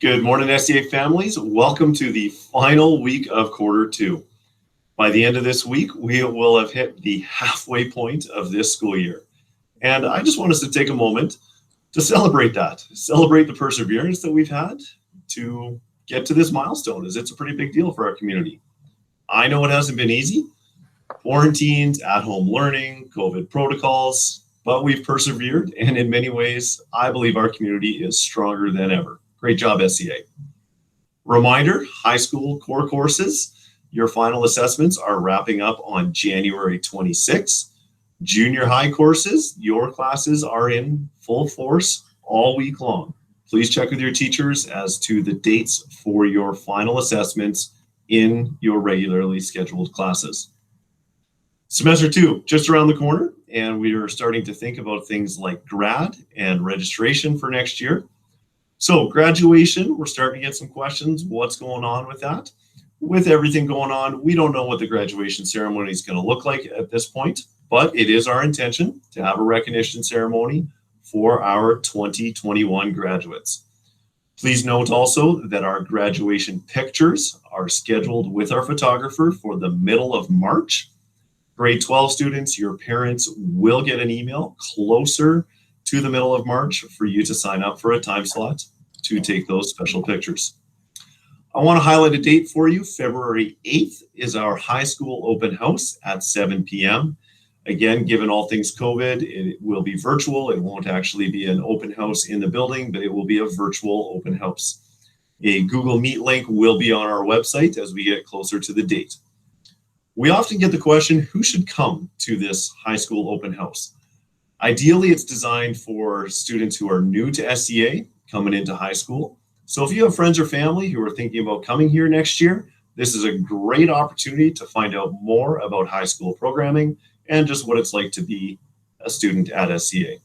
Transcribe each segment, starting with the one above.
Good morning, SEA families. Welcome to the final week of quarter two. By the end of this week, we will have hit the halfway point of this school year. And I just want us to take a moment to celebrate that, celebrate the perseverance that we've had to get to this milestone, as it's a pretty big deal for our community. I know it hasn't been easy. Quarantines, at-home learning, COVID protocols, but we've persevered. And in many ways, I believe our community is stronger than ever. Great job, SEA. Reminder, high school core courses, your final assessments are wrapping up on January 26th. Junior high courses, your classes are in full force all week long. Please check with your teachers as to the dates for your final assessments in your regularly scheduled classes. Semester 2, just around the corner, and we are starting to think about things like grad and registration for next year. So graduation, we're starting to get some questions. What's going on with that? With everything going on, we don't know what the graduation ceremony is going to look like at this point, but it is our intention to have a recognition ceremony for our 2021 graduates. Please note also that our graduation pictures are scheduled with our photographer for the middle of March. Grade 12 students, your parents will get an email closer to the middle of March for you to sign up for a time slot to take those special pictures. I want to highlight a date for you. February 8th is our high school open house at 7 p.m. Again, given all things COVID, it will be virtual. It won't actually be an open house in the building, but it will be a virtual open house. A Google Meet link will be on our website as we get closer to the date. We often get the question, who should come to this high school open house? Ideally, it's designed for students who are new to SEA coming into high school. So if you have friends or family who are thinking about coming here next year, this is a great opportunity to find out more about high school programming and just what it's like to be a student at SEA.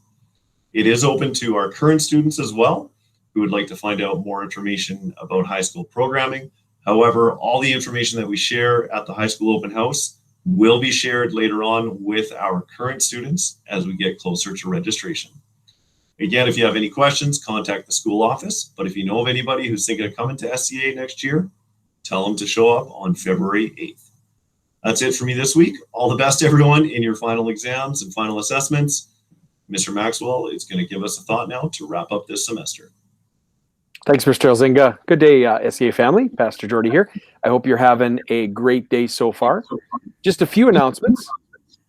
It is open to our current students as well, who would like to find out more information about high school programming. However, all the information that we share at the high school open house will be shared later on with our current students as we get closer to registration. Again, if you have any questions, contact the school office. But if you know of anybody who's thinking of coming to SEA next year, tell them to show up on February 8th. That's it for me this week. All the best, everyone, in your final exams and final assessments. Mr. Maxwell is going to give us a thought now to wrap up this semester. Thanks, Mr. Elzinga. Good day, SEA family. Pastor Jordy here. I hope you're having a great day so far. Just a few announcements,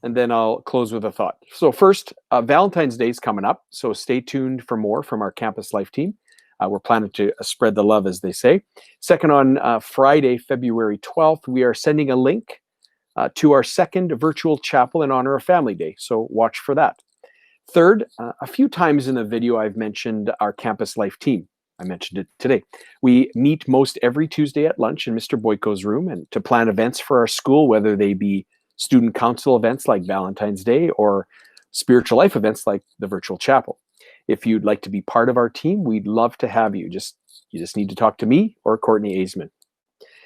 and then I'll close with a thought. So first, Valentine's Day is coming up, so stay tuned for more from our Campus Life team. We're planning to spread the love, as they say. Second, on Friday, February 12th, we are sending a link to our second virtual chapel in honor of Family Day, so watch for that. Third, a few times in the video, I've mentioned our Campus Life team. I mentioned it today. We meet most every Tuesday at lunch in Mr. Boyko's room and to plan events for our school, whether they be student council events like Valentine's Day or spiritual life events like the virtual chapel. If you'd like to be part of our team, we'd love to have you. You just need to talk to me or Courtney Aisman.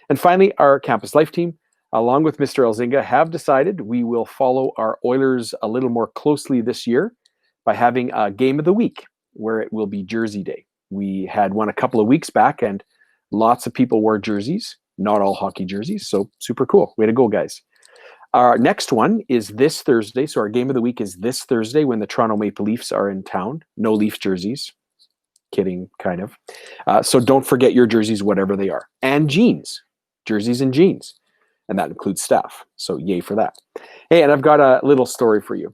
And finally, our Campus Life team, along with Mr. Elzinga, have decided we will follow our Oilers a little more closely this year by having a game of the week where it will be Jersey Day. We had one a couple of weeks back and lots of people wore jerseys, not all hockey jerseys, so super cool. Way to go, guys. Our next one is this Thursday. So our game of the week is this Thursday when the Toronto Maple Leafs are in town. No Leaf jerseys. Kidding, kind of. So don't forget your jerseys, whatever they are. And jeans. Jerseys and jeans. And that includes staff. So yay for that. Hey, and I've got a little story for you.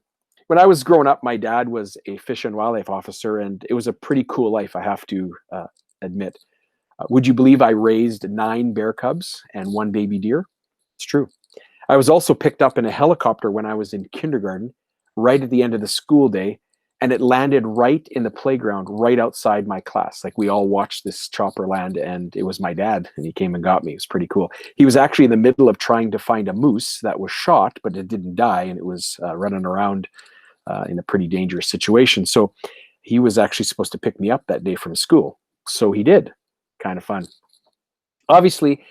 When I was growing up, my dad was a fish and wildlife officer, and it was a pretty cool life, I have to admit. Would you believe I raised 9 bear cubs and 1 baby deer? It's true. I was also picked up in a helicopter when I was in kindergarten, right at the end of the school day, and it landed right in the playground, right outside my class. Like, we all watched this chopper land, and it was my dad, and he came and got me. It was pretty cool. He was actually in the middle of trying to find a moose that was shot, but it didn't die, and it was running around in a pretty dangerous situation. So he was actually supposed to pick me up that day from school. So he did. Kind of fun. Obviously,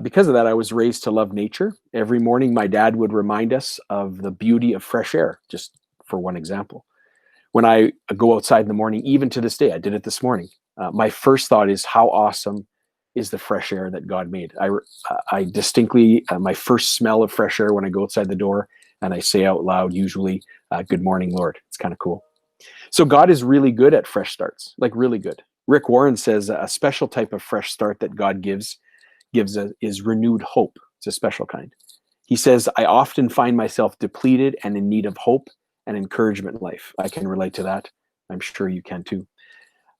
because of that, I was raised to love nature. Every morning, my dad would remind us of the beauty of fresh air, just for one example. When I go outside in the morning, even to this day, I did it this morning, My first thought is, how awesome is the fresh air that God made? I distinctly, my first smell of fresh air when I go outside the door, and I say out loud, usually, good morning, Lord. It's kind of cool. So God is really good at fresh starts, like really good. Rick Warren says a special type of fresh start that God gives is renewed hope. It's a special kind. He says, I often find myself depleted and in need of hope and encouragement in life. I can relate to that. I'm sure you can too.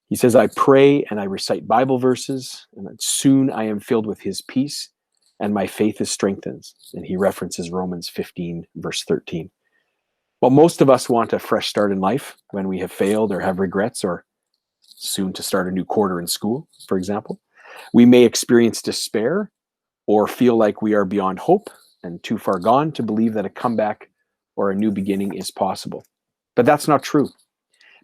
He says, I pray and I recite Bible verses, and soon I am filled with his peace and my faith is strengthened. And he references Romans 15, verse 13. Well, most of us want a fresh start in life when we have failed or have regrets, or soon to start a new quarter in school, for example. We may experience despair or feel like we are beyond hope and too far gone to believe that a comeback or a new beginning is possible. But that's not true,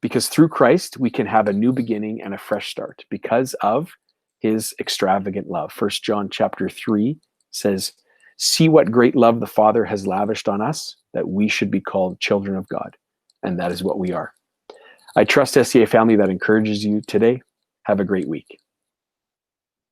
because through Christ, we can have a new beginning and a fresh start because of his extravagant love. 1 John chapter 3 says, see what great love the Father has lavished on us, that we should be called children of God. And that is what we are. I trust, SCA family, that encourages you today. Have a great week.